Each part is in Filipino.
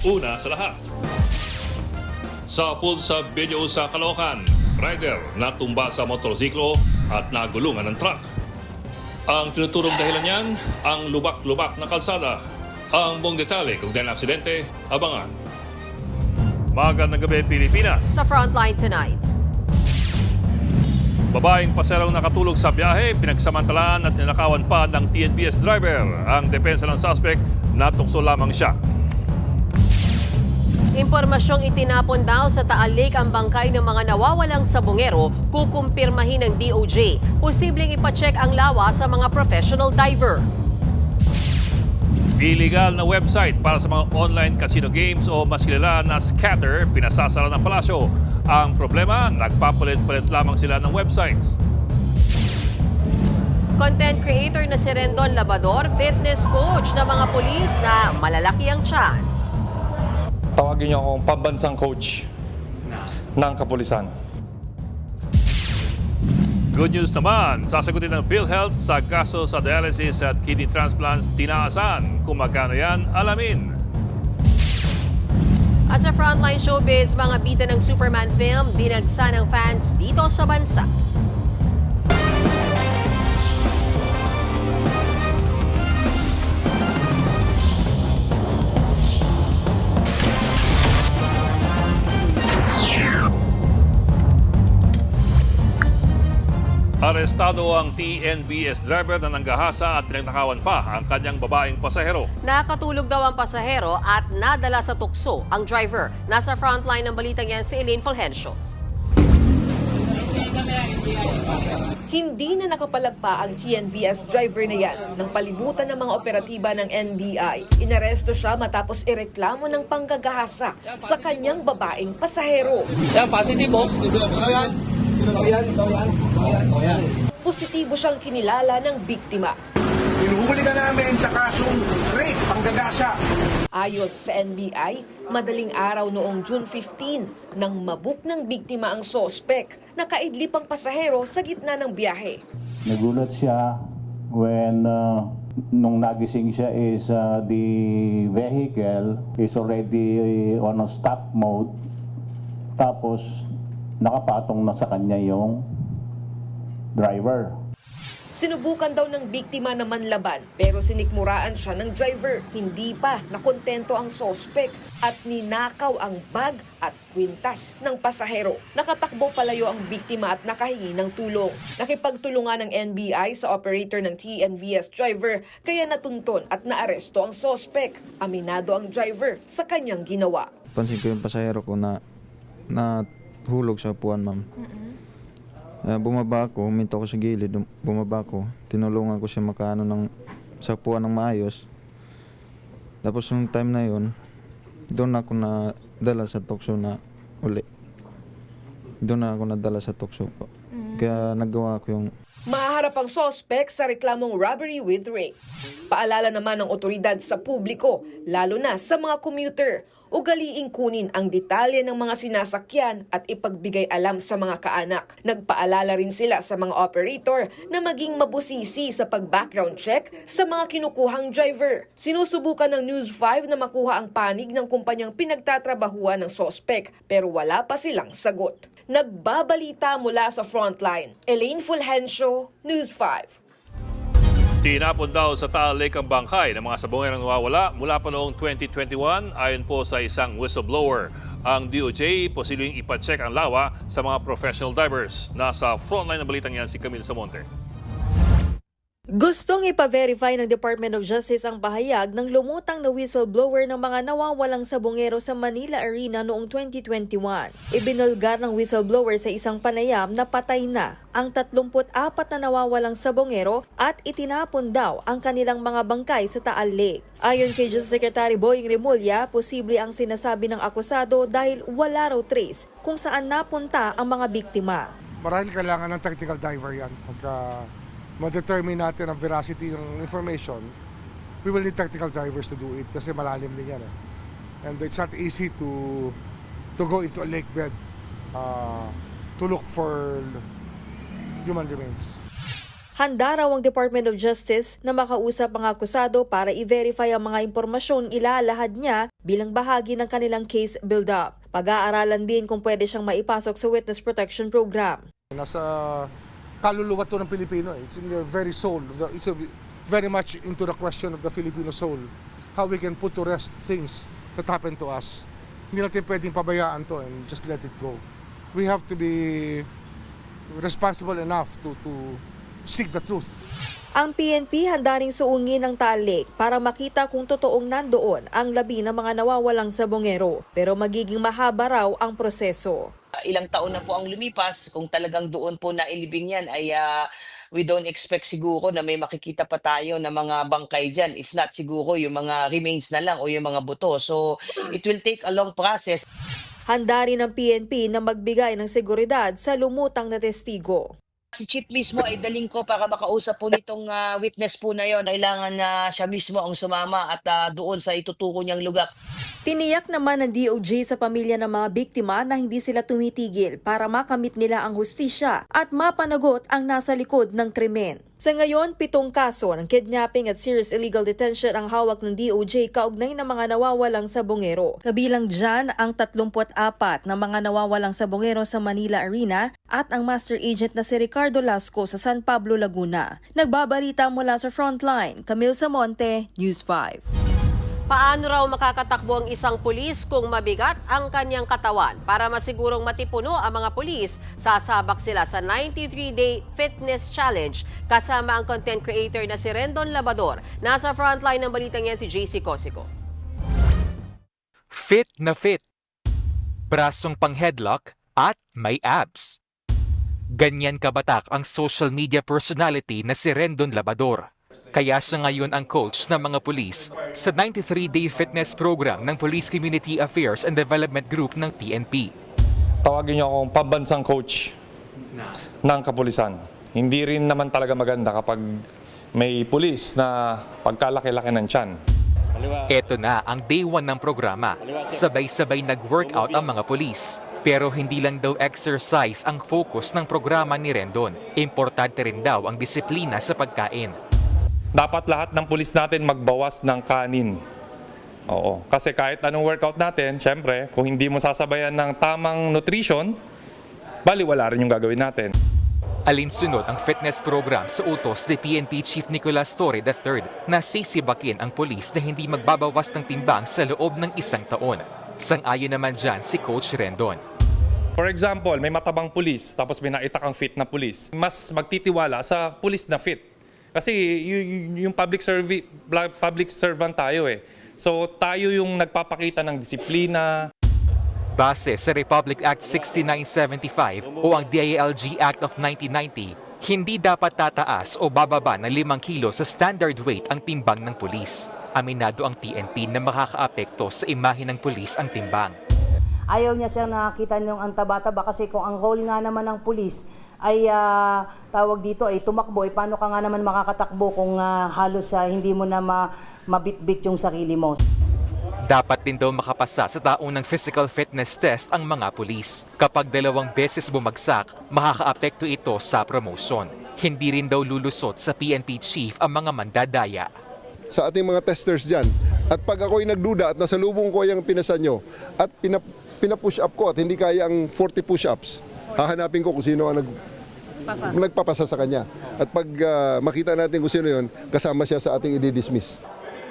una sa lahat. Sa pool sa video sa Caloocan, rider natumba sa motorsiklo at nagulungan ng truck. Ang tinuturong dahilan niyan, ang lubak-lubak na kalsada. Ang buong detalye kung dahil aksidente, abangan. Magandang gabi, Pilipinas. Sa Frontline tonight. Babaeng paserong nakatulog sa biyahe, pinagsamantalaan at ninakawan pa ng TNBS driver. Ang depensa ng suspect, natukso lamang siya. Impormasyong itinapon daw sa Taal Lake ang bangkay ng mga nawawalang sabongero, kukumpirmahin ng DOJ. Posibleng ipacheck ang lawa sa mga professional diver. Illegal na website para sa mga online casino games o mas kilala na scatter, pinasasara ng palasyo. Ang problema, nagpapalit-palit lamang sila ng websites. Content creator na si Rendon Labador, fitness coach ng mga pulis na malalaki ang tiyan. Tawagin niyo akong pambansang coach ng kapulisan. Good news naman, sasagutin ng PhilHealth sa kaso sa dialysis at kidney transplants tinaasan. Kung magkano yan, alamin. At sa Frontline Showbiz, mga bida ng Superman film, dinagsa ng fans dito sa bansa. Arestado ang TNBS driver na nanggahasa at pinagnakawan pa ang kanyang babaeng pasahero. Nakatulog daw ang pasahero at nadala sa tukso ang driver. Nasa frontline ng balitang yan si Elaine Fulgencio. Hindi na nakapalagpa ang TNVS driver na yan ng palibutan ng mga operatiba ng NBI. Inaresto siya matapos ireklamo ng panggagahasa sa kanyang babaeng pasahero. Yan, positive, boss. Positibo siyang kinilala ng biktima. Inuhuli ka namin sa kasong rape, panggagasa. Ayon sa NBI, madaling araw noong June 15 nang mabook ng biktima ang sospek, nakaidlip ang pasahero sa gitna ng biyahe. Nagulat siya when nung nagising siya is the vehicle is already on a stop mode. Tapos nakapatong na sa kanya yung driver. Sinubukan daw ng biktima na manlaban pero sinikmuraan siya ng driver. Hindi pa nakontento ang sospek at ninakaw ang bag at kwintas ng pasahero. Nakatakbo palayo ang biktima at nakahingi ng tulong. Nakipagtulungan ng NBI sa operator ng TNVS driver kaya natunton at naaresto ang sospek. Aminado ang driver sa kanyang ginawa. Pansin ko yung pasahero ko na hulog sa upuan, ma'am. Bumaba ako, huminto ako sa gilid, bumaba ako. Tinulungan ko siya makaano sa upuan ng maayos. Tapos nung time na yun, doon ako nadala sa tukso na uli. Doon na ako nadala sa tukso po. Kaya nagawa ko yung... Mahaharap ang sospek sa reklamong robbery with rape. Paalala naman ng otoridad sa publiko, lalo na sa mga commuter, ugaliing kunin ang detalye ng mga sinasakyan at ipagbigay alam sa mga kaanak. Nagpaalala rin sila sa mga operator na maging mabusisi sa pag-background check sa mga kinukuhang driver. Sinusubukan ng News 5 na makuha ang panig ng kumpanyang pinagtatrabahuan ng sospek pero wala pa silang sagot. Nagbabalita mula sa Frontline, Elaine Fulgencio, News 5. Tinapon daw sa Taal Lake ang bangkay ng mga sabongerong nawawala mula pa noong 2021 ayon po sa isang whistleblower. Ang DOJ posibleng ipacheck ang lawa sa mga professional divers. Nasa frontline ng balitang yan si Camille Samonte. Gustong ipa-verify ng Department of Justice ang pahayag ng lumutang na whistleblower ng mga nawawalang sabongero sa Manila Arena noong 2021. Ibinulgar ng whistleblower sa isang panayam na patay na ang 34 na nawawalang sabongero at itinapon daw ang kanilang mga bangkay sa Taal Lake. Ayon kay Justice Secretary Boying Remulla, posible ang sinasabi ng akusado dahil wala raw trace kung saan napunta ang mga biktima. Marahil kailangan ng technical diver yan. Pagka ma-determine natin ang veracity ng information, we will need technical divers to do it kasi malalim din yan. And it's not easy to go into a lake bed to look for human remains. Handa raw ang Department of Justice na makausap ang akusado para i-verify ang mga impormasyong ilalahad niya bilang bahagi ng kanilang case build-up. Pag-aaralan din kung pwede siyang maipasok sa Witness Protection Program. Nasa kaluluwa to ng Pilipino. It's in the very soul. It's very much into the question of the Filipino soul. How we can put to rest things that happen to us. Hindi natin pwedeng pabayaan to and just let it go. We have to be responsible enough to seek the truth. Ang PNP handa ring suungin ng Taal Lake para makita kung totoong nandoon ang labi ng mga nawawalang sabongero. Pero magiging mahaba raw ang proseso. Ilang taon na po ang lumipas, kung talagang doon po nailibing yan ay we don't expect siguro na may makikita pa tayo na mga bangkay dyan. If not, siguro yung mga remains na lang o yung mga buto. So it will take a long process. Handa rin ang PNP na magbigay ng seguridad sa lumutang na testigo. Si Chief mismo ay daling ko para makausap po nitong witness po na yon. Kailangan na siya mismo ang sumama at doon sa ituturo niyang lugar. Tiniyak naman ng DOJ sa pamilya ng mga biktima na hindi sila tumitigil para makamit nila ang hustisya at mapanagot ang nasa likod ng krimen. Sa ngayon, 7 kaso ng kidnapping at serious illegal detention ang hawak ng DOJ kaugnay ng mga nawawalang sabongero. Kabilang dyan ang 34 na mga nawawalang sabongero sa Manila Arena at ang master agent na si Ricardo Lasco sa San Pablo, Laguna. Nagbabalita mula sa Frontline, Camille Samonte, News 5. Paano raw makakatakbo ang isang pulis kung mabigat ang kanyang katawan? Para masigurong matipuno ang mga pulis, sasabak sila sa 93-day fitness challenge kasama ang content creator na si Rendon Labador. Nasa frontline ng balitang yan si JC Cosico. Fit na fit. Brasong pang headlock at may abs. Ganyan kabatak ang social media personality na si Rendon Labador. Kaya siya ngayon ang coach ng mga pulis sa 93-day fitness program ng Police Community Affairs and Development Group ng PNP. Tawagin niyo akong pambansang coach ng kapulisan. Hindi rin naman talaga maganda kapag may pulis na pagkalaki-laki ng tiyan. Ito na ang day 1 ng programa. Sabay-sabay nag-workout ang mga pulis. Pero hindi lang daw exercise ang focus ng programa ni Rendon. Importante rin daw ang disiplina sa pagkain. Dapat lahat ng pulis natin magbawas ng kanin. Oo. Kasi kahit anong workout natin, syempre, kung hindi mo sasabayan ng tamang nutrition, baliwala rin yung gagawin natin. Alinsunod ang fitness program sa utos ni PNP Chief Nicolas Torre III na sisibakin ang pulis na hindi magbabawas ng timbang sa loob ng 1 taon. Sang-ayon naman dyan si Coach Rendon. For example, may matabang pulis tapos may naitak ang fit na pulis. Mas magtitiwala sa pulis na fit. Kasi yung public servant tayo eh. So tayo yung nagpapakita ng disiplina. Base sa Republic Act 6975 o ang DILG Act of 1990, hindi dapat tataas o bababa ng 5 kilo sa standard weight ang timbang ng pulis. Aminado ang PNP na makakaapekto sa imahe ng pulis ang timbang. Ayaw niya siyang nakakita ng antaba-taba kasi kung ang role nga naman ng pulis ay tawag dito ay tumakbo, paano ka nga naman makakatakbo kung halos hindi mo na mabitbit yung sarili mo. Dapat din daw makapasa sa taunang physical fitness test ang mga pulis. Kapag 2 beses bumagsak, makakaapekto ito sa promotion. Hindi rin daw lulusot sa PNP chief ang mga mandadaya. Sa ating mga testers dyan, at pag ako'y nagduda at nasalubong ko yung pinasa nyo at pinapush up ko at hindi kaya ang 40 push-ups, hahanapin ko kung sino ang nagpapasa sa kanya. At pag makita natin kung sino yun, kasama siya sa ating i-dismiss.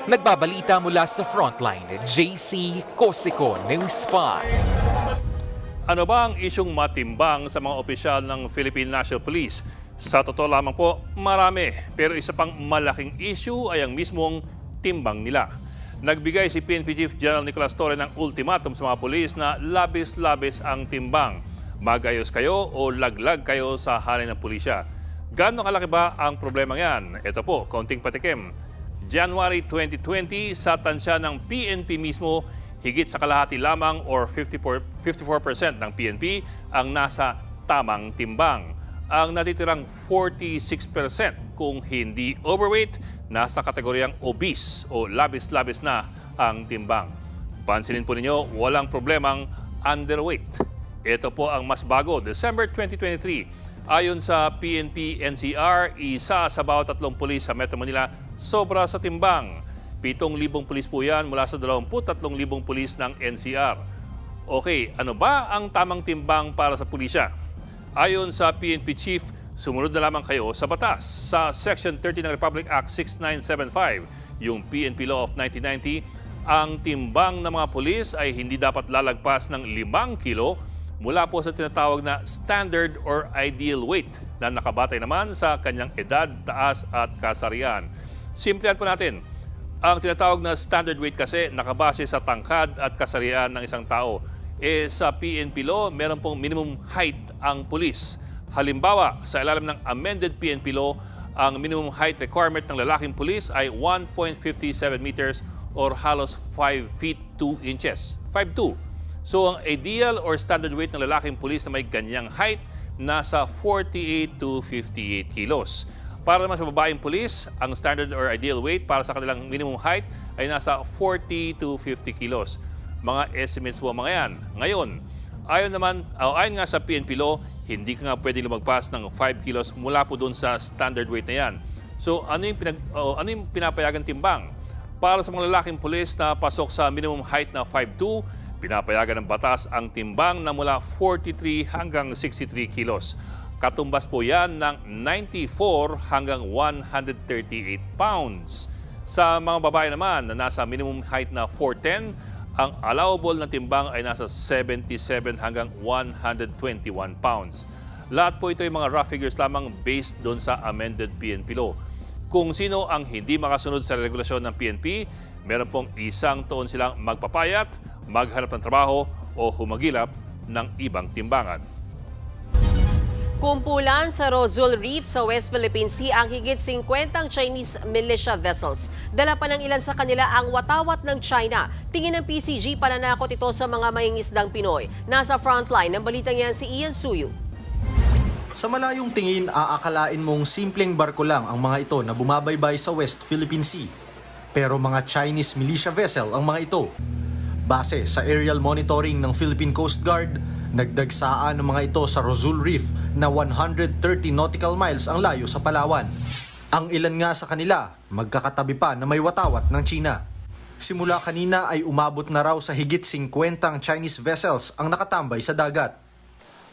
Nagbabalita mula sa Frontline, JC Cosico, News 5. Ano ba ang isyong matimbang sa mga opisyal ng Philippine National Police? Sa totoo lamang po, marami. Pero isa pang malaking issue ay ang mismong timbang nila. Nagbigay si PNP Chief General Nicolas Torre ng ultimatum sa mga pulis na labis-labis ang timbang. Magayos kayo o laglag kayo sa halin ng pulisya. Gaano kalaki ba ang problema yan? Ito po, konting patikim. January 2020, sa tansya ng PNP mismo, higit sa kalahati lamang or 54% ng PNP ang nasa tamang timbang. Ang natitirang 46% kung hindi overweight, nasa kategoryang obese o labis-labis na ang timbang. Pansinin po ninyo, walang problemang underweight. Ito po ang mas bago, December 2023. Ayon sa PNP-NCR, isa sa bawat 3 pulis sa Metro Manila sobra sa timbang. 7,000 pulis po yan mula sa 23,000 pulis ng NCR. Okay, ano ba ang tamang timbang para sa pulisya? Ayon sa PNP Chief, sumunod na lamang kayo sa batas. Sa Section 30 ng Republic Act 6975, yung PNP Law of 1990, ang timbang ng mga pulis ay hindi dapat lalagpas ng 5 kilo mula po sa tinatawag na standard or ideal weight na nakabatay naman sa kanyang edad, taas at kasarian. Simplihan po natin. Ang tinatawag na standard weight kasi nakabase sa tangkad at kasarian ng isang tao. Sa PNP Law, meron pong minimum height ang pulis. Halimbawa, sa ilalim ng amended PNP Law, ang minimum height requirement ng lalaking pulis ay 1.57 meters or halos 5 feet 2 inches. 5'2". So ang ideal or standard weight ng lalaking pulis na may ganyang height, nasa 48 to 58 kilos. Para naman sa babaeng pulis, ang standard or ideal weight para sa kanilang minimum height ay nasa 40 to 50 kilos. Mga estimates po mga yan. Ngayon, ayon nga sa PNP Law, hindi ka nga pwedeng lumagpas ng 5 kilos mula po doon sa standard weight na yan. So ano yung pinapayagan timbang? Para sa mga lalaking pulis na pasok sa minimum height na 5'2", pinapayagan ng batas ang timbang na mula 43 hanggang 63 kilos. Katumbas po yan ng 94 hanggang 138 pounds. Sa mga babae naman na nasa minimum height na 4'10", ang allowable na timbang ay nasa 77 hanggang 121 pounds. Lahat po ito ay mga rough figures lamang based doon sa amended PNP Law. Kung sino ang hindi makasunod sa regulasyon ng PNP, meron pong 1 taon silang magpapayat, maghanap ng trabaho o humagilap ng ibang timbangan. Kumpulan sa Rosul Reef sa West Philippine Sea ang higit 50 Chinese militia vessels. Dala pa ng ilan sa kanila ang watawat ng China. Tingin ng PCG, pananakot ito sa mga mangingisdang Pinoy. Nasa frontline ng balitang yan si Ian Suyu. Sa malayong tingin, aakalain mong simpleng barko lang ang mga ito na bumabaybay sa West Philippine Sea. Pero mga Chinese militia vessel ang mga ito. Base sa aerial monitoring ng Philippine Coast Guard, nagdagsaan ng mga ito sa Rosul Reef na 130 nautical miles ang layo sa Palawan. Ang ilan nga sa kanila, magkakatabi pa na may watawat ng China. Simula kanina ay umabot na raw sa higit 50 Chinese vessels ang nakatambay sa dagat.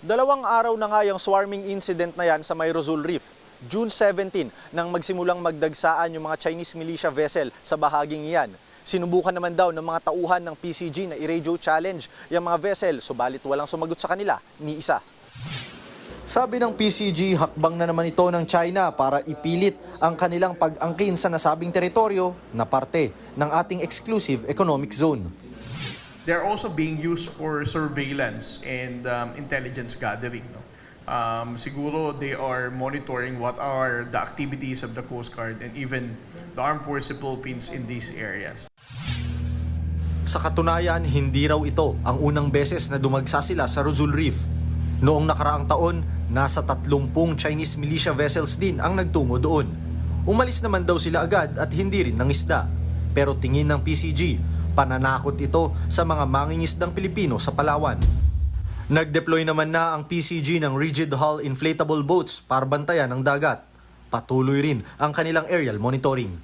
2 araw na nga yung swarming incident na yan sa may Rosul Reef. June 17 nang magsimulang magdagsaan yung mga Chinese militia vessel sa bahaging yan. Sinubukan naman daw ng mga tauhan ng PCG na i-radio challenge yung mga vessel, subalit walang sumagot sa kanila, ni isa. Sabi ng PCG, hakbang na naman ito ng China para ipilit ang kanilang pag-angkin sa nasabing teritoryo na parte ng ating exclusive economic zone. They're also being used for surveillance and intelligence gathering. No? Siguro they are monitoring what are the activities of the Coast Guard and even the Armed Forces of the Philippines in these areas. Sa katunayan, hindi raw ito ang unang beses na dumagsa sila sa Rosul Reef. Noong nakaraang taon, nasa 30 Chinese militia vessels din ang nagtungo doon. Umalis naman daw sila agad at hindi rin nangisda. Pero tingin ng PCG, pananakot ito sa mga mangingisdang Pilipino sa Palawan. Nag-deploy naman na ang PCG ng rigid hull inflatable boats para bantayan ang dagat. Patuloy rin ang kanilang aerial monitoring.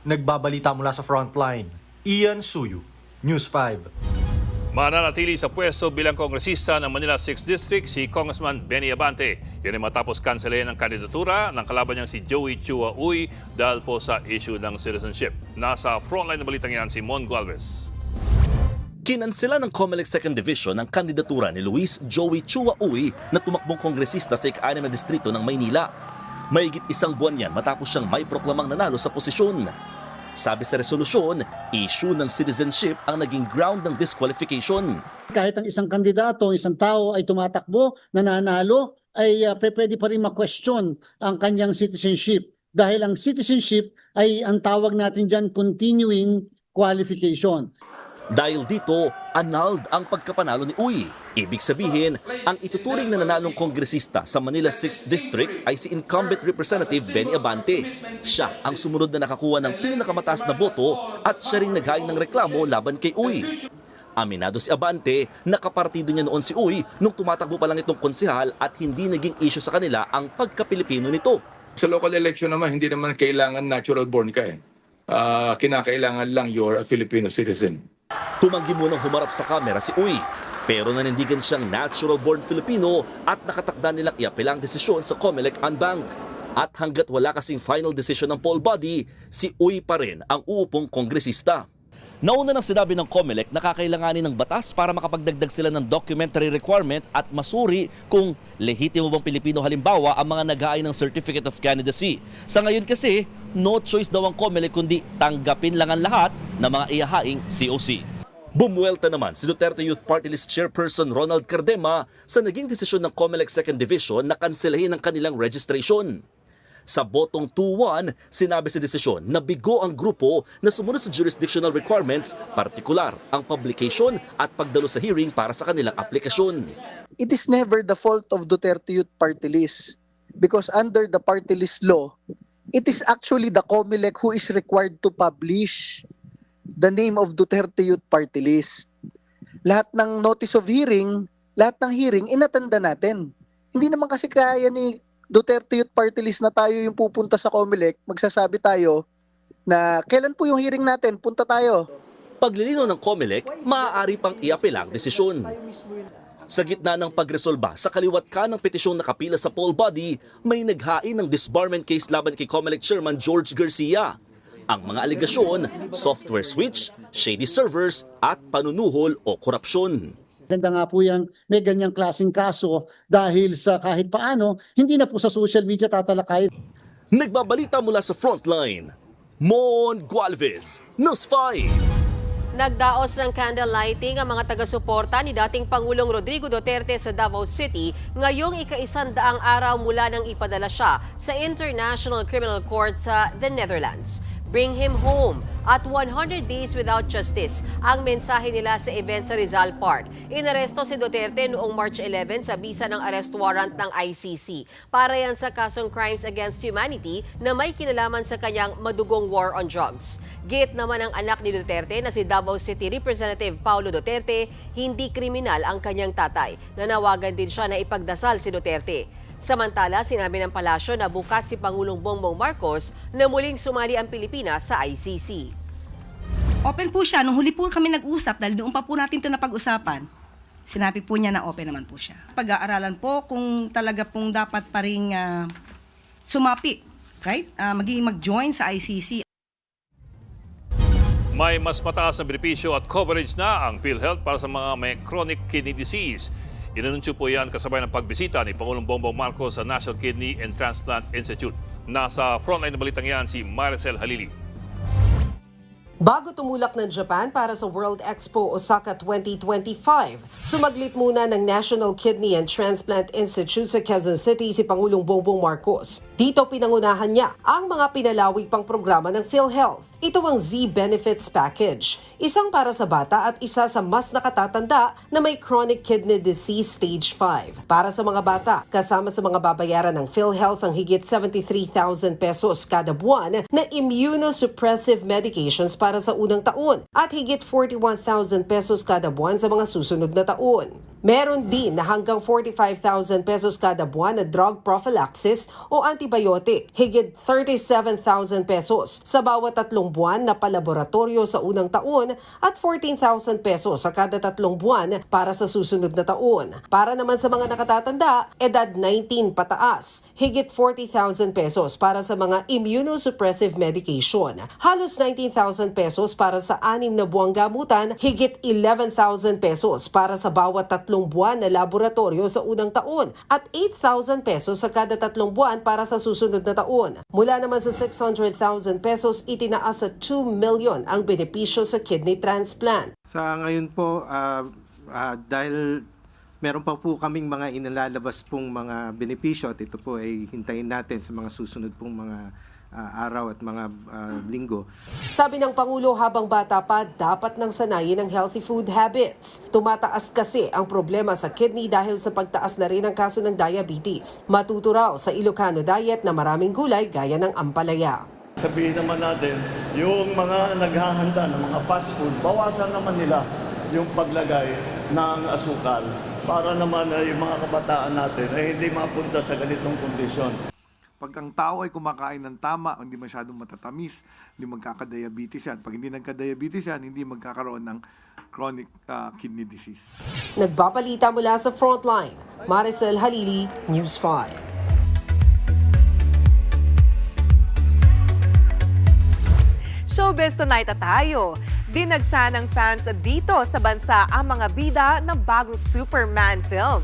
Nagbabalita mula sa frontline, Ian Suyu, News 5. Mananatili sa pwesto bilang kongresista ng Manila 6th District si Congressman Benny Abante. Yan ay matapos kanselahin ang kandidatura ng kalaban niyang si Joey Chua Uy dahil po sa issue ng citizenship. Nasa frontline ng balitang yan si Mon Gualvez. Kinansela ng COMELEC 2nd Division ang kandidatura ni Luis Joey Chua Uy na tumakbong kongresista sa ika-6 na distrito ng Maynila. Mahigit 1 buwan yan matapos siyang may proklamang nanalo sa posisyon. Sabi sa resolusyon, issue ng citizenship ang naging ground ng disqualification. Kahit ang isang kandidato, isang tao ay tumatakbo, nananalo, ay pwede pa rin ma-question ang kanyang citizenship. Dahil ang citizenship ay ang tawag natin dyan continuing qualification. Dahil dito, annulled ang pagkapanalo ni Uy. Ibig sabihin, ang ituturing na nanalong kongresista sa Manila 6th District ay si incumbent Representative Benny Abante. Siya ang sumunod na nakakuha ng pinakamataas na boto at siya rin naghain ng reklamo laban kay Uy. Aminado si Abante, nakapartido niya noon si Uy nung tumatakbo pa lang itong konsehal at hindi naging issue sa kanila ang pagka-Pilipino nito. Sa local election naman, hindi naman kailangan natural born ka eh. Kinakailangan lang you're a Filipino citizen. Tumanggi munang humarap sa kamera si Uy, pero nanindigan siyang natural born Filipino at nakatakda nilang iapela ang desisyon sa COMELEC Unbank. At hanggat wala kasing final decision ng poll body, si Uy pa rin ang uupong kongresista. Nauna nang sinabi ng COMELEC na kakailanganin ng batas para makapagdagdag sila ng documentary requirement at masuri kung lehitimo bang Pilipino halimbawa ang mga nag-aay ng Certificate of Candidacy. Sa ngayon kasi, no choice daw ang COMELEC kundi tanggapin lang ang lahat ng mga ihahaing COC. Bumuelta naman si Duterte Youth Party List Chairperson Ronald Cardema sa naging desisyon ng COMELEC 2nd Division na kanselahin ang kanilang registration. Sa botong 2-1, sinabi sa desisyon na bigo ang grupo na sumunod sa jurisdictional requirements, partikular ang publication at pagdalo sa hearing para sa kanilang aplikasyon. It is never the fault of Duterte Youth Party List because under the party list law, it is actually the COMELEC who is required to publish the name of Duterte Youth Party List. Lahat ng notice of hearing, lahat ng hearing, inatanda natin. Hindi naman kasi kaya ni Duterte Youth Party List na tayo yung pupunta sa COMELEC, magsasabi tayo na kailan po yung hearing natin, punta tayo. Paglilinaw ng COMELEC, maaari pang iapela ang desisyon. Sa gitna ng pagresolba sa kaliwat ka ng petisyong nakapila sa poll body, may naghain ng disbarment case laban kay COMELEC Chairman George Garcia. Ang mga aligasyon, software switch, shady servers at panunuhol o korupsyon. Ganda nga po yung may ganyang klaseng kaso dahil sa kahit paano, hindi na po sa social media tatalakayin. Nagbabalita mula sa Frontline, Mon Gualvez, News 5. Nagdaos ng candle lighting ang mga taga-suporta ni dating Pangulong Rodrigo Duterte sa Davao City ngayong ika-100 araw mula nang ipadala siya sa International Criminal Court sa the Netherlands. Bring him home at 100 days without justice ang mensahe nila sa event sa Rizal Park. Inaresto si Duterte noong March 11 sa bisa ng arrest warrant ng ICC. Para yan sa kasong crimes against humanity na may kinalaman sa kanyang madugong war on drugs. Gate naman ng anak ni Duterte na si Davao City Representative Paulo Duterte, hindi kriminal ang kanyang tatay. Nanawagan din siya na ipagdasal si Duterte. Samantala, sinabi ng palasyo na bukas si Pangulong Bongbong Marcos na muling sumali ang Pilipinas sa ICC. Open po siya. Nung huli po kami nag-usap, dahil doon pa po natin ito napag-usapan, sinabi po niya na open naman po siya. Pag-aaralan po kung talaga pong dapat pa rin sumapi, right? Maging mag-join sa ICC. May mas mataas na benepisyo at coverage na ang PhilHealth para sa mga may chronic kidney disease. Inanunsyo po yan kasabay ng pagbisita ni Pangulong Bongbong Marcos sa National Kidney and Transplant Institute. Nasa frontline na balitang yan si Maricel Halili. Bago tumulak ng Japan para sa World Expo Osaka 2025, sumaglit muna ng National Kidney and Transplant Institute sa Quezon City si Pangulong Bongbong Marcos. Dito pinangunahan niya ang mga pinalawig pang programa ng PhilHealth. Ito ang Z-Benefits Package, isang para sa bata at isa sa mas nakatatanda na may chronic kidney disease stage 5. Para sa mga bata, kasama sa mga babayaran ng PhilHealth ang higit 73,000 pesos kada buwan na immunosuppressive medications para sa unang taon at higit 41,000 pesos kada buwan sa mga susunod na taon. Meron din na hanggang 45,000 pesos kada buwan na drug prophylaxis o antibiotic, higit 37,000 pesos sa bawat 3 buwan na palaboratorio sa unang taon at 14,000 pesos sa kada 3 buwan para sa susunod na taon. Para naman sa mga nakatatanda, edad 19 pataas, higit 40,000 pesos para sa mga immunosuppressive medication, halos 19,000 pesos para sa 6 na buwang gamutan, higit 11,000 pesos para sa bawat 3 buwan na laboratorio sa unang taon at 8,000 pesos sa kada 3 buwan para sa susunod na taon. Mula naman sa 600,000 pesos, itinaas sa 2 million ang benepisyo sa kidney transplant. Sa ngayon po, dahil meron pa po kaming mga inalalabas pong mga benepisyo at ito po ay hintayin natin sa mga susunod pong mga araw at mga linggo. Sabi ng Pangulo, habang bata pa, dapat nang sanayin ang healthy food habits. Tumataas kasi ang problema sa kidney dahil sa pagtaas na rin ang kaso ng diabetes. Matuto raw sa Ilocano diet na maraming gulay gaya ng ampalaya. Sabihin naman natin, yung mga naghahanda ng mga fast food, bawasan naman nila yung paglagay ng asukal para naman yung mga kabataan natin ay hindi mapunta sa ganitong kondisyon. Pag ang tao ay kumakain ng tama, hindi masyadong matatamis, hindi magkakadiabetes yan. Pag hindi nagka-diabetes yan, hindi magkakaroon ng chronic kidney disease. Nagbabalita mula sa Frontline, Maricel Halili, News 5. Showbiz tonight na tayo. Dinagsa ng fans dito sa bansa ang mga bida ng bagong Superman film.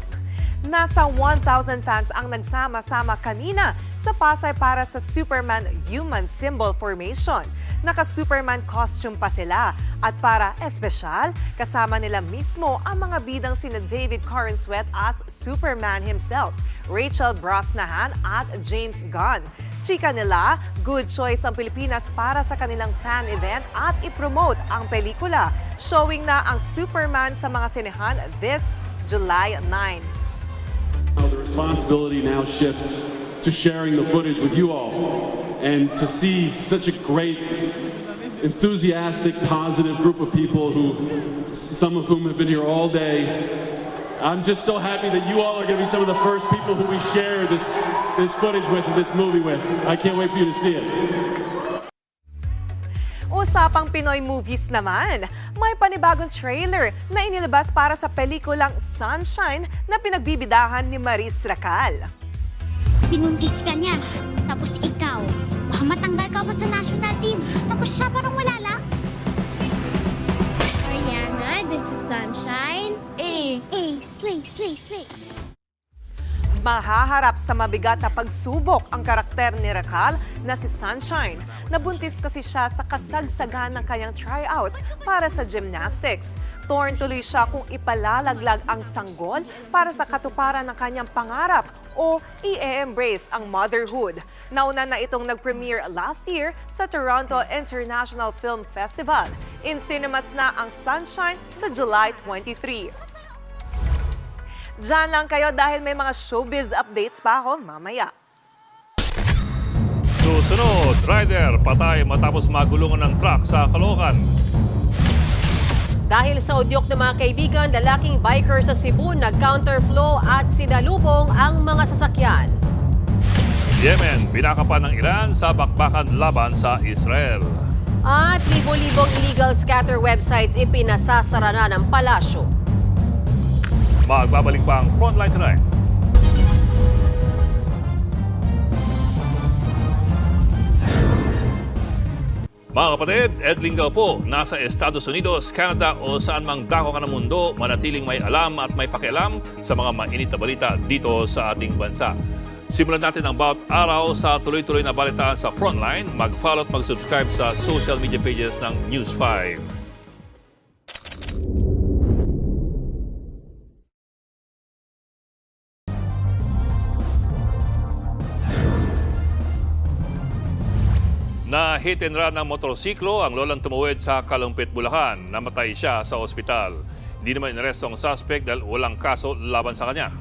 Nasa 1,000 fans ang nagsama-sama kanina sa Pasay para sa Superman Human Symbol Formation. Naka-Superman costume pa sila at para espesyal, kasama nila mismo ang mga bidang sina David Corenswet as Superman himself, Rachel Brosnahan at James Gunn. Chika nila, good choice ang Pilipinas para sa kanilang fan event at ipromote ang pelikula. Showing na ang Superman sa mga sinehan this July 9. The responsibility now shifts to sharing the footage with you all. And to see such a great, enthusiastic, positive group of people who, some of whom have been here all day. I'm just so happy that you all are going to be some of the first people who we share this footage with, this movie with. I can't wait for you to see it. Usapang Pinoy movies naman, may panibagong trailer na inilabas para sa pelikulang Sunshine na pinagbibidahan ni Maris Racal. Binuntis ka niya, tapos ikaw, matanggal ka pa sa national team, tapos siya parang wala lang. Ariana, this is Sunshine. Slay, slay, slay. Mahaharap sa mabigat na pagsubok ang karakter ni Racal na si Sunshine. Nabuntis kasi siya sa kasagsagan ng kanyang tryouts para sa gymnastics. Torn tuloy siya kung ipalalaglag ang sanggol para sa katuparan ng kanyang pangarap o i-embrace ang motherhood. Nauna na itong nag-premiere last year sa Toronto International Film Festival. In cinemas na ang Sunshine sa July 23. Diyan lang kayo dahil may mga showbiz updates pa ako mamaya. Susunod, rider patay matapos magulungan ng truck sa Caloocan. Dahil sa udyok ng mga kaibigan, lalaking biker sa Cebu nag-counterflow at sinalubong ang mga sasakyan. Yemen, pinakapan ng Iran sa bakbakan laban sa Israel. At libo-libong illegal scatter websites ipinasasara na ng palasyo. Magbabalik pa ang Frontline tonight. Mga kapatid, Ed Lingao po, nasa Estados Unidos, Canada o saan mang dako ka ng mundo, manatiling may alam at may pakialam sa mga mainit na balita dito sa ating bansa. Simulan natin ang bawat araw sa tuloy-tuloy na balitaan sa Frontline. Mag-follow at mag-subscribe sa social media pages ng News 5. Na hit and run ng motorsiklo ang lolang tumuwid sa Kalumpit, Bulacan. Namatay siya sa ospital. Hindi naman inaresto ang suspect dahil walang kaso laban sa kanya.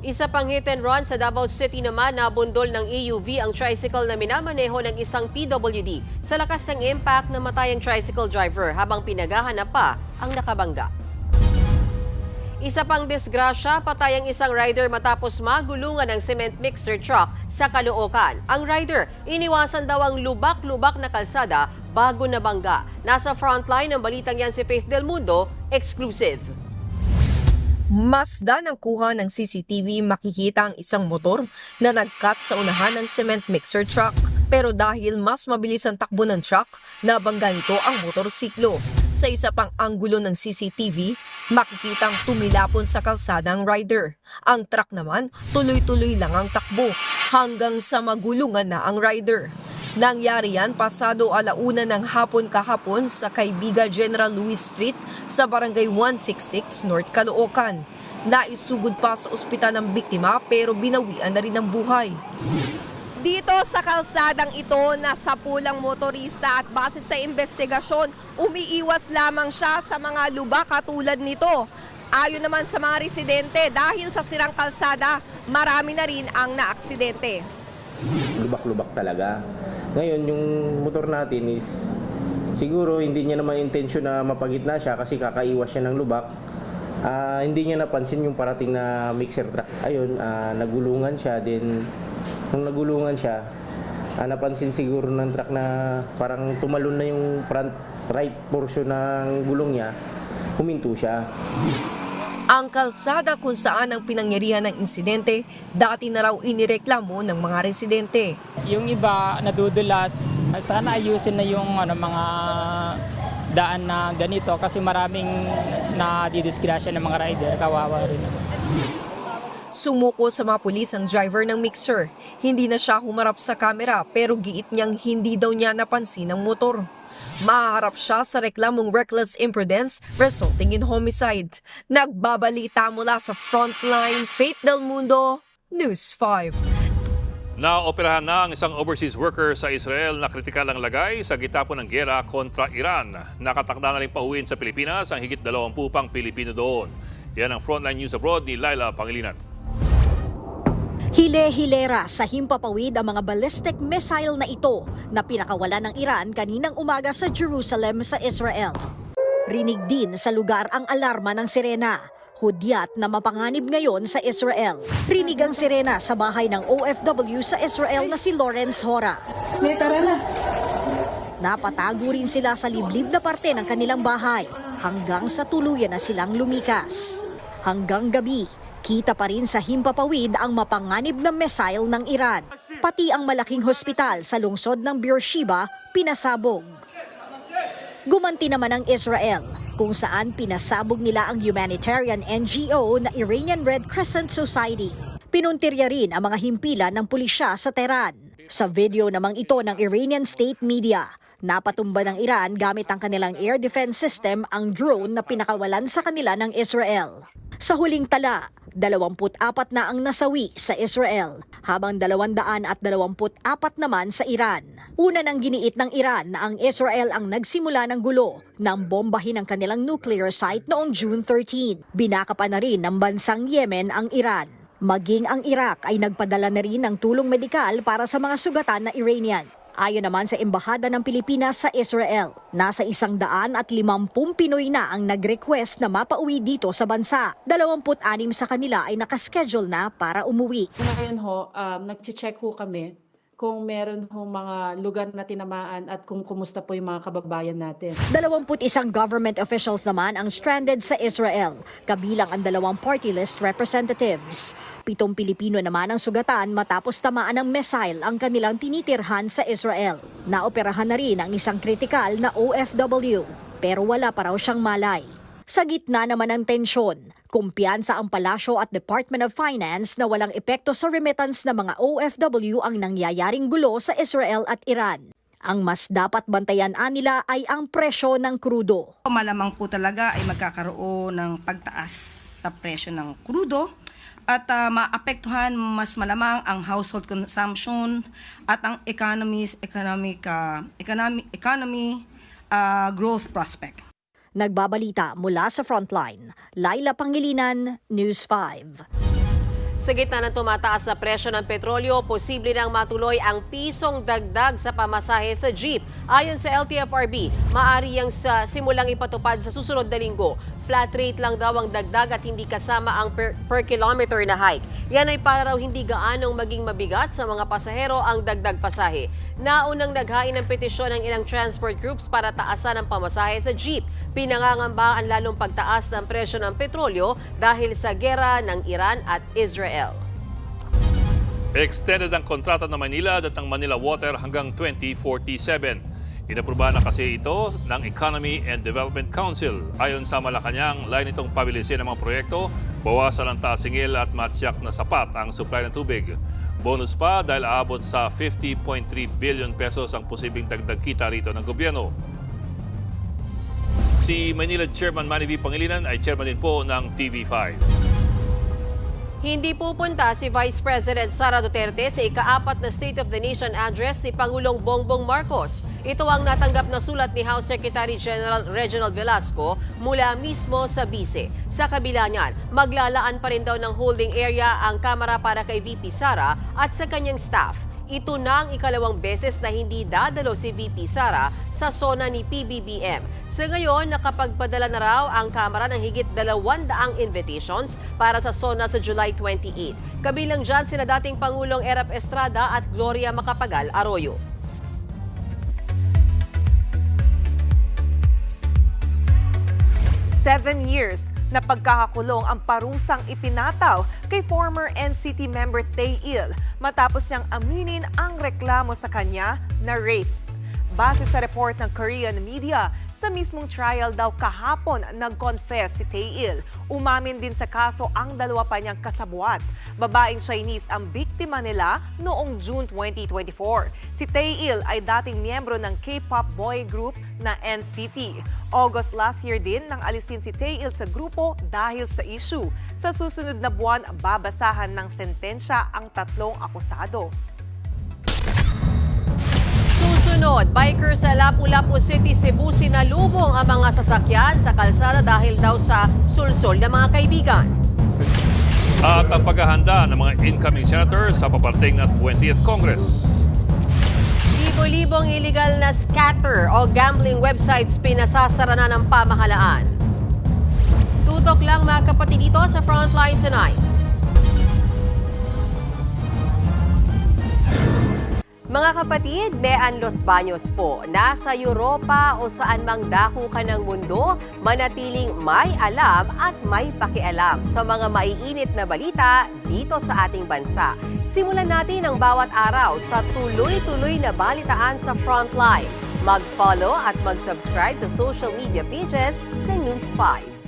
Isa pang hit and run sa Davao City naman na bundol ng EUV ang tricycle na minamaneho ng isang PWD. Sa lakas ng impact, namatay ang tricycle driver habang pinaghahanap pa ang nakabangga. Isa pang disgrasya, patay ang isang rider matapos magulungan ng cement mixer truck sa Caloocan. Ang rider, iniwasan daw ang lubak-lubak na kalsada bago nabangga. Nasa frontline ng balitang yan si Faith Del Mundo, exclusive. Masdan ang kuha ng CCTV, makikita ang isang motor na nag-cut sa unahan ng cement mixer truck. Pero dahil mas mabilis ang takbo ng truck, nabangga nito ang motorsiklo. Sa isa pang anggulo ng CCTV, makikitang tumilapon sa kalsada ang rider. Ang truck naman, tuloy-tuloy lang ang takbo hanggang sa magulungan na ang rider. Nangyari yan pasado 1:00 ng hapon kahapon sa Kaibiga General Luis Street sa Barangay 166 North Caloocan. Naisugod pa sa ospital ang biktima pero binawian na rin ang buhay. Dito sa kalsadang ito, nasa pulang motorista at base sa investigasyon, umiiwas lamang siya sa mga lubak katulad nito. Ayon naman sa mga residente, dahil sa sirang kalsada, marami na rin ang naaksidente. Lubak-lubak talaga. Ngayon, yung motor natin is Siguro hindi niya naman intensyon na mapagitna siya kasi kakaiwas siya ng lubak. Hindi niya napansin yung parating na mixer truck. Ayun, nagulungan siya. Then, nung nagulungan siya, napansin siguro ng truck na parang tumalon na yung front right portion ng gulong niya. Huminto siya. Ang kalsada kung saan ang pinangyarihan ng insidente, dati na raw inireklamo ng mga residente. Yung iba nadudulas, sana ayusin na yung mga daan na ganito kasi maraming nadidisgrasya ng mga rider, kawawa rin. Sumuko sa mga pulis ang driver ng mixer. Hindi na siya humarap sa kamera pero giit niyang hindi daw niya napansin ang motor. Mahaharap siya sa reklamong reckless imprudence resulting in homicide. Nagbabalita mula sa Frontline, Faith Del Mundo, News 5. Naoperahan na ang isang overseas worker sa Israel na kritikal ang lagay sa gitapon ng giyera kontra Iran. Nakatakda na rin pauwiin sa Pilipinas ang higit 20 pang Pilipino doon. Yan ang Frontline News Abroad ni Laila Pangilinan. Hile-hilera sa himpapawid ang mga ballistic missile na ito na pinakawalan ng Iran kaninang umaga sa Jerusalem sa Israel. Rinig din sa lugar ang alarma ng sirena. Hudyat na mapanganib ngayon sa Israel. Rinig ang sirena sa bahay ng OFW sa Israel na si Lawrence Hora. Napatago rin sila sa liblib na parte ng kanilang bahay hanggang sa tuluyan na silang lumikas. Hanggang gabi, kita pa rin sa himpapawid ang mapanganib na missile ng Iran. Pati ang malaking hospital sa lungsod ng Beersheba pinasabog. Gumanti naman ang Israel kung saan pinasabog nila ang humanitarian NGO na Iranian Red Crescent Society. Pinuntirya rin ang mga himpilan ng pulisya sa Tehran. Sa video namang ito ng Iranian state media, napatumba ng Iran gamit ang kanilang air defense system ang drone na pinakawalan sa kanila ng Israel. Sa huling tala, 24 na ang nasawi sa Israel, habang 224 naman sa Iran. Una nang giniit ng Iran na ang Israel ang nagsimula ng gulo nang bombahin ang kanilang nuclear site noong June 13. Binaka pa na rin ng bansang Yemen ang Iran. Maging ang Iraq ay nagpadala na rin ng tulong medikal para sa mga sugatan na Iranian. Ayon naman sa Embahada ng Pilipinas sa Israel, nasa 150 Pinoy na ang nag-request na mapauwi dito sa bansa. 26 sa kanila ay nakaschedule na para umuwi. Ngayon ho, nag-check ho kami kung meron ho mga lugar na tinamaan at kung kumusta po yung mga kababayan natin. 21 government officials naman ang stranded sa Israel, kabilang ang 2 party list representatives. 7 Pilipino naman ang sugatan matapos tamaan ng missile ang kanilang tinitirhan sa Israel. Naoperahan na rin ang isang kritikal na OFW, pero wala pa raw siyang malay. Sa gitna naman ng tensyon, kumpiyansa ang palasyo at Department of Finance na walang epekto sa remittance ng mga OFW ang nangyayaring gulo sa Israel at Iran. Ang mas dapat bantayan nila ay ang presyo ng krudo. Malamang po talaga ay magkakaroon ng pagtaas sa presyo ng krudo at maapektuhan mas malamang ang household consumption at ang economy growth prospect. Nagbabalita mula sa Frontline, Laila Pangilinan, News 5. Sa gitna ng tumataas na presyo ng petrolyo, posible nang matuloy ang pisong dagdag sa pamasahe sa jeep. Ayon sa LTFRB, maaari yang simulang ipatupad sa susunod na linggo. Flat rate lang daw ang dagdag at hindi kasama ang per kilometer na hike. Yan ay para raw hindi gaanong maging mabigat sa mga pasahero ang dagdag pasahe. Naunang naghain ng petisyon ng ilang transport groups para taasan ang pamasahe sa jeep. Pinangangamba ang lalong pagtaas ng presyo ng petrolyo dahil sa gera ng Iran at Israel. Extended ang kontrata ng Manila at ng Manila Water hanggang 2047. Inaprubahan na kasi ito ng Economy and Development Council. Ayon sa Malacanang, lain itong pabilisin ang mga proyekto, bawasan ang tasingil at matyak na sapat ang supply ng tubig. Bonus pa dahil aabot sa 50.3 billion pesos ang posibleng dagdag kita rito ng gobyerno. Si Manila Chairman Manny V. Pangilinan ay chairman din po ng TV5. Hindi pupunta si Vice President Sara Duterte sa ika-4 na State of the Nation address ni Pangulong Bongbong Marcos. Ito ang natanggap na sulat ni House Secretary General Reginald Velasco mula mismo sa Bise. Sa kabila niyan, maglalaan pa rin daw ng holding area ang Kamara para kay VP Sara at sa kanyang staff. Ito na ang ikalawang beses na hindi dadalo si VP Sara sa sa SONA ni PBBM. Sa ngayon, nakapagpadala na raw ang Kamara ng higit 200 invitations para sa SONA sa July 28. Kabilang dyan sina dating Pangulong Erap Estrada at Gloria Macapagal Arroyo. Seven years na pagkakakulong ang parusang ipinataw kay former NCT member Tae Il matapos niyang aminin ang reklamo sa kanya na rape. Base sa report ng Korean media, sa mismong trial daw kahapon nag-confess si Tae Il. Umamin din sa kaso ang dalawa pa niyang kasabwat. Babaeng Chinese ang biktima nila noong June 2024. Si Tae Il ay dating miyembro ng K-pop boy group na NCT. August last year din nang alisin si Tae Il sa grupo dahil sa issue. Sa susunod na buwan, babasahan ng sentensya ang tatlong akusado. Susunod, biker sa Lapu-Lapu City, Cebu, sinalubong ang mga sasakyan sa kalsada dahil daw sa sulsol ng mga kaibigan. At ang paghahanda ng mga incoming senators sa paparating na 20th Congress. Libo-libong illegal na scatter o gambling websites pinasasara na ng pamahalaan. Tutok lang mga kapatid dito sa Frontline Tonight. Mga kapatid, Mean Los Baños po. Nasa Europa o saan mang dako ka ng mundo, manatiling may alam at may pakialam sa mga maiinit na balita dito sa ating bansa. Simulan natin ang bawat araw sa tuloy-tuloy na balitaan sa Frontline. Mag-follow at mag-subscribe sa social media pages ng News 5.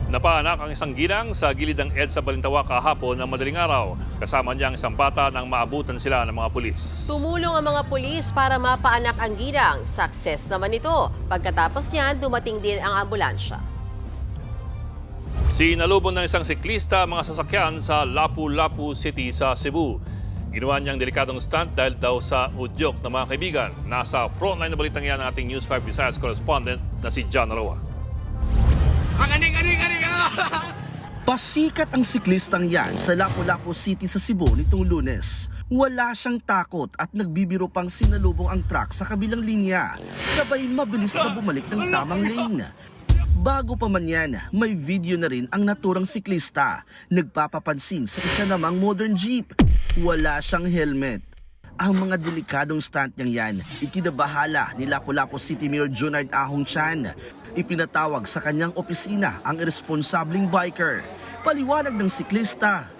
Napaanak ang isang ginang sa gilid ng EDSA Balintawak kahapon ng madaling araw. Kasama niya ang isang bata nang maabutan sila ng mga pulis. Tumulong ang mga pulis para mapaanak ang ginang. Success naman ito. Pagkatapos niyan, dumating din ang ambulansya. Sinalubong ng isang siklista ang mga sasakyan sa Lapu-Lapu City sa Cebu. Ginawa niyang delikadong stunt dahil daw sa udyok ng mga kaibigan. Nasa frontline na balitang yan ang ating News 5 Visayas correspondent na si John Roa. Pasikat ang siklistang yan sa Lapu-Lapu City sa Cebu nitong Lunes. Wala siyang takot at nagbibiro pang sinalubong ang truck sa kabilang linya. Sabay mabilis na bumalik ng tamang lane. Bago pa man yan, may video na rin ang naturang siklista. Nagpapapansin sa isa namang modern jeep. Wala siyang helmet. Ang mga delikadong stunt niyang yan, ikinabahala ni Lapu-Lapu City Mayor Junard Ahong Chan. Ipinatawag sa kanyang opisina ang irresponsableng biker. Paliwanag ng siklista.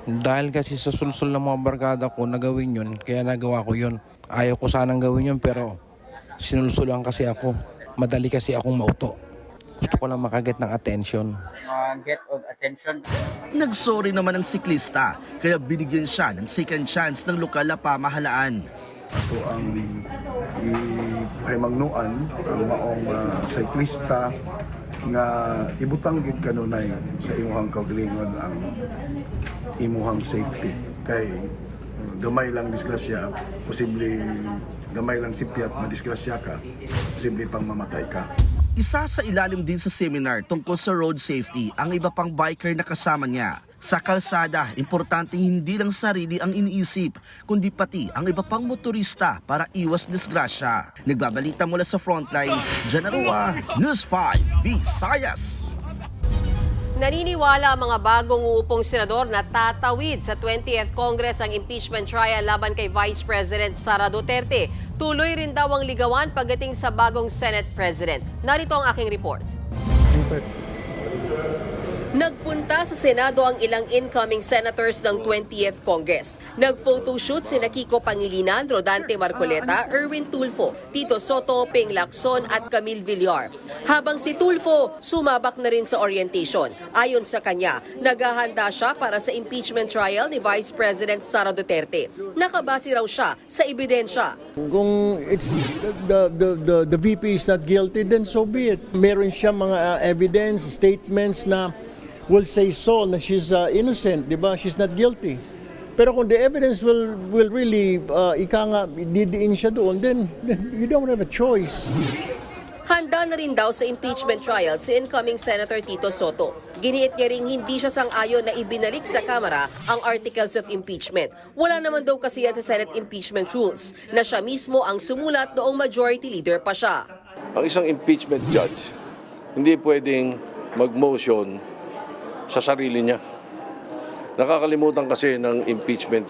Dahil kasi sa sulsul ng mga barkada ko na gawin yun, kaya nagawa ko yun. Ayaw ko sanang gawin yun pero sinulsulan kasi ako. Madali kasi akong mauto. Gusto ko lang makaget ng attention. Nagsorry naman ang siklista, kaya binigyan siya ng second chance ng lokal na pamahalaan. Ito ang ipahimangnuan ang maong siklista nga ibutang gid kanunay sa imuhang kaugalingon ang imuhang safety. Kay gamay lang disgrasya, posible gamay lang sipyat, madisgrasya ka, posible pang mamatay ka. Isa sa ilalim din sa seminar tungkol sa road safety ang iba pang biker na kasama niya. Sa kalsada, importante hindi lang sarili ang iniisip, kundi pati ang iba pang motorista para iwas disgrasya. Nagbabalita mula sa Frontline, Janarua, News 5, Visayas. Naniniwala ang mga bagong uupong senador na tatawid sa 20th Congress ang impeachment trial laban kay Vice President Sara Duterte. Tuloy rin daw ang ligawan pagdating sa bagong Senate President. Narito ang aking report. Nagpunta sa Senado ang ilang incoming senators ng 20th Congress. Nag-photoshoot sina Kiko Pangilinan, Rodante Marcoleta, Erwin Tulfo, Tito Soto, Ping Lacson at Camille Villar. Habang si Tulfo, sumabak na rin sa orientation. Ayon sa kanya, naghahanda siya para sa impeachment trial ni Vice President Sara Duterte. Nakabase raw siya sa ebidensya. Kung the VP is not guilty, then so be it. Meron siya mga evidence, statements na will say so na she's innocent, di ba? She's not guilty. Pero kung the evidence will really didiin siya doon, then you don't have a choice. Handa na rin daw sa impeachment trial si incoming Senator Tito Soto. Giniit niya ring hindi siya sang-ayon na ibinalik sa Kamara ang articles of impeachment. Wala naman daw kasi yan sa Senate impeachment rules na siya mismo ang sumulat noong majority leader pa siya. Ang isang impeachment judge, hindi pwedeng mag-motion sa sarili niya. Nakakalimutan kasi ng impeachment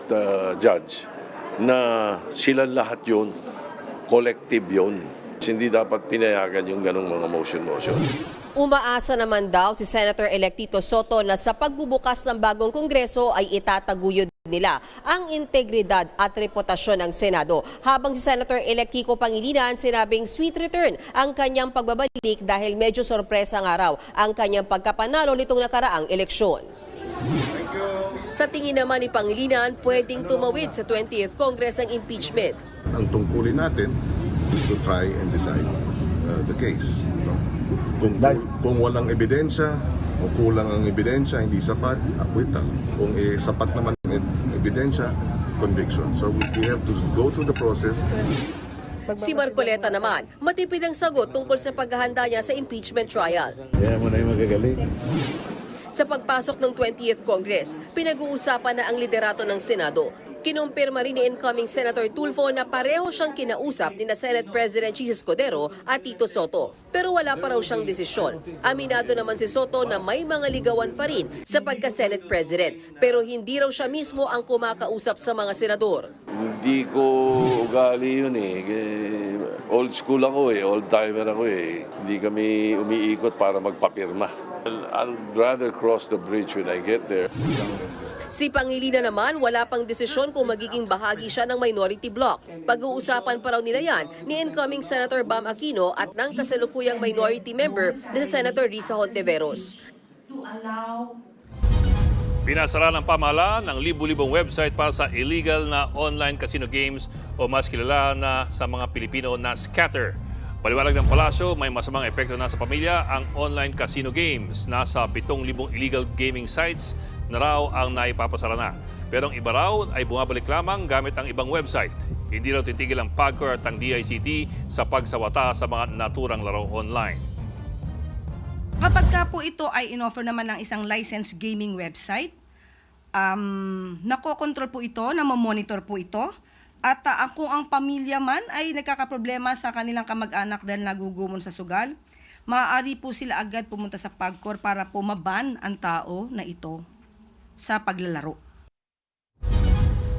judge na sila lahat yun, collective yun. Hindi dapat pinayagan yung ganong mga motion. Umaasa naman daw si Senator-elect Tito Soto na sa pagbubukas ng bagong Kongreso ay itataguyod nila ang integridad at reputasyon ng Senado. Habang si Senator-elect Kiko Pangilinan sinabing sweet return ang kanyang pagbabalik dahil medyo sorpresa nga raw ang kanyang pagkapanalo nitong nakaraang eleksyon. Sa tingin naman ni Pangilinan, pwedeng tumawid sa 20th Congress ang impeachment. Ang tungkulin natin is to try and decide the case. Kung walang ebidensya o kulang ang ebidensya, hindi sapat, acquittal. Kung sapat naman ang ebidensya, conviction. So we have to go through the process. Si Marcoleta naman, matipid ang sagot tungkol sa paghahanda niya sa impeachment trial. Kaya mo na yung magagaling. Sa pagpasok ng 20th Congress, pinag-uusapan na ang liderato ng Senado. Kinumpirma rin ni incoming Senator Tulfo na pareho siyang kinausap ni na Senate President Jesus Cordero at Tito Soto. Pero wala pa raw siyang desisyon. Aminado naman si Soto na may mga ligawan pa rin sa pagka-Senate President. Pero hindi raw siya mismo ang kumakausap sa mga senador. Hindi ko ugali yun eh. Old school ako old timer ako Hindi kami umiikot para magpapirma. I'll rather cross the bridge when I get there. Si Pangilinan naman, wala pang desisyon kung magiging bahagi siya ng minority bloc. Pag-uusapan pa raw nila yan ni incoming Senator Bam Aquino at ng kasalukuyang minority member na Senator Risa Hontiveros. Pinasara ng pamahalaan ang libu-libong website para sa illegal na online casino games o mas kilala na sa mga Pilipino na scatter. Paliwanag ng palasyo, may masamang epekto na sa pamilya ang online casino games. Nasa 7,000 illegal gaming sites na raw ang naipapasara na. Pero ang iba raw ay bumabalik lamang gamit ang ibang website. Hindi raw titigil ang PAGCOR at ang DICT sa pagsawata sa mga naturang laro online. Kapag ka po ito ay inoffer naman ng isang licensed gaming website, nakokontrol po ito, namomonitor po ito. At kung ang pamilya man ay nagkakaproblema sa kanilang kamag-anak dahil nagugumon sa sugal, maaari po sila agad pumunta sa PAGCOR para po maban ang tao na ito sa paglalaro.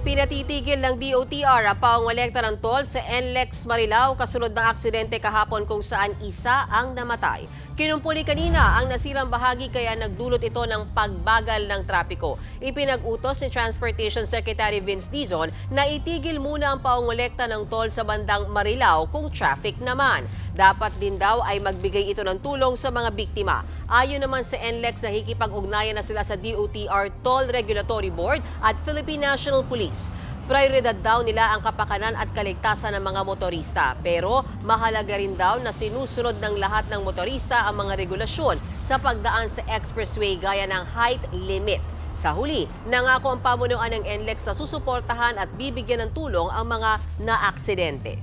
Pinatitigil ng DOTR ang pangolekta ng toll sa NLEX Marilao kasunod ng aksidente kahapon kung saan isa ang namatay. Kinumpuli kanina ang nasirang bahagi kaya nagdulot ito ng pagbagal ng trapiko. Ipinag-utos ni Transportation Secretary Vince Dizon na itigil muna ang pangolekta ng toll sa bandang Marilao kung traffic naman. Dapat din daw ay magbigay ito ng tulong sa mga biktima. Ayon naman sa NLEX, nakikipag-ugnayan na sila sa DOTR Toll Regulatory Board at Philippine National Police. Prioridad daw nila ang kapakanan at kaligtasan ng mga motorista. Pero mahalaga rin daw na sinusunod ng lahat ng motorista ang mga regulasyon sa pagdaan sa expressway gaya ng height limit. Sa huli, nangako ang pamunuan ng NLEX na susuportahan at bibigyan ng tulong ang mga naaksidente.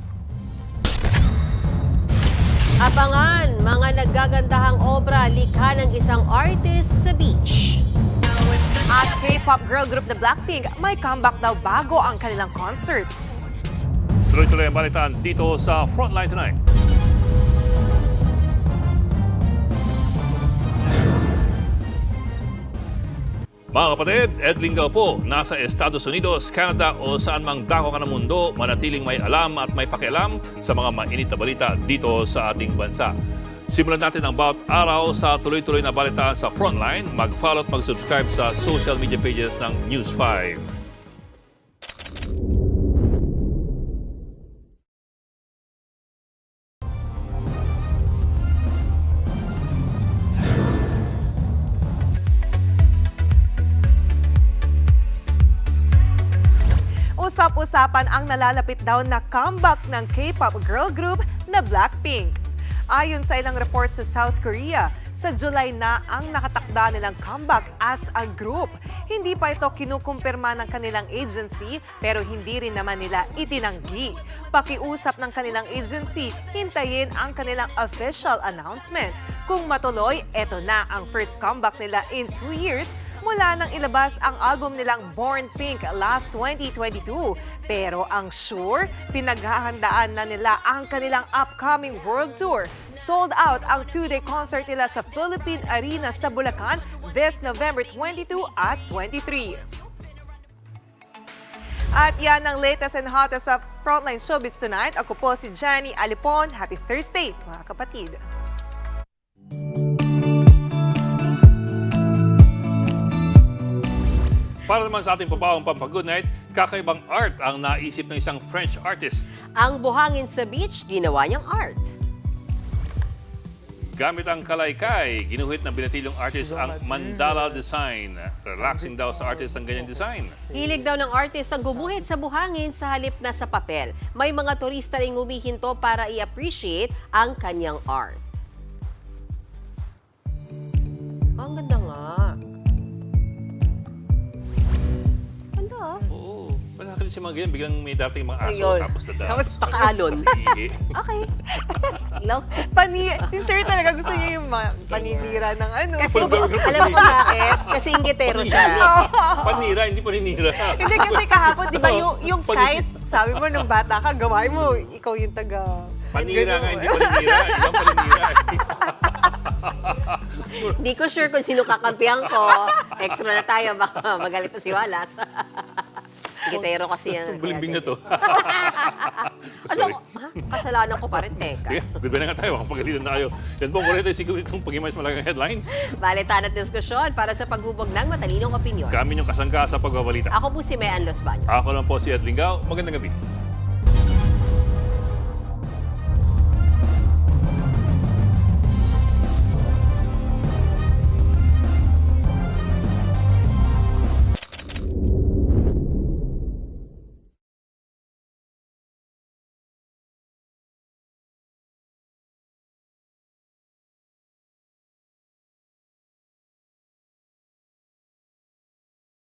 Abangan mga naggagandahang obra likha ng isang artist sa beach. At K-pop girl group na Blackpink may comeback daw bago ang kanilang concert. Tuloy-tuloy ang balitaan dito sa Frontline Tonight. Mga kapatid, Ed Lingao po, nasa Estados Unidos, Canada o saan mang dako ka ng mundo, manatiling may alam at may pakialam sa mga mainit na balita dito sa ating bansa. Simulan natin ang bawat araw sa tuloy-tuloy na balitaan sa Frontline. Mag-follow at mag-subscribe sa social media pages ng News 5. Usap-usapan ang nalalapit daw na comeback ng K-pop girl group na Blackpink. Ayon sa ilang report sa South Korea, Sa July na ang nakatakda nilang comeback as a group. Hindi pa ito kinukumpirma ng kanilang agency pero hindi rin naman nila itinanggi. Pakiusap ng kanilang agency, hintayin ang kanilang official announcement. Kung matuloy, eto na ang first comeback nila in 2 years mula nang ilabas ang album nilang Born Pink last 2022. Pero ang sure, pinaghahandaan na nila ang kanilang upcoming world tour. Sold out ang 2-day concert nila sa Philippine Arena sa Bulacan this November 22 at 23. At yan ang latest and hottest of Frontline Showbiz tonight. Ako po si Jenny Alipon. Happy Thursday, mga kapatid. Para naman sa ating papawang pampag-good night, kakaibang art ang naisip ng isang French artist. Ang buhangin sa beach, ginawa niyang art. Gamit ang kalaykay, ginuhit ng binatilyong artist ang mandala design. Relaxing daw sa artist ang ganyang design. Hilig daw ng artist ang gumuhit sa buhangin sa halip na sa papel. May mga turista ring humihinto para i-appreciate ang kanyang art. Ang ganda nga. Ganda. Oo. Wala ka rin si mga ganyan, biglang may dating mga aso, Ayun. tapos nadaan. Tapos pakaalon. Okay. Hello? Si Sir talaga gusto niya yung paninira ng ano. Kasi, alam mo bakit? Kasi inggitero siya. Panira, hindi paninira. Hindi kasi kahapon, di ba yung kite, sabi mo nung bata ka, gawain mo, ikaw yung taga... Panira nga, hindi paninira. Ibang paninira. Hindi ko sure kung sino kakampihan ko. Extra na tayo, baka magalit na si Wallace. Gitero kasi yan. Itong bulimbing na to. Kasalanan ko pa rin, teka. Goodbye na nga tayo, makapagalitan na tayo. Yan po, mula tayo siguro itong pag-imayos malaking headlines. Balitan at diskusyon para sa paghubog ng matalinong opinyon. Kami yung kasangga sa pagbabalita. Ako po si Mayan Los Baños. Ako lang po si Ed Lingao. Magandang gabi.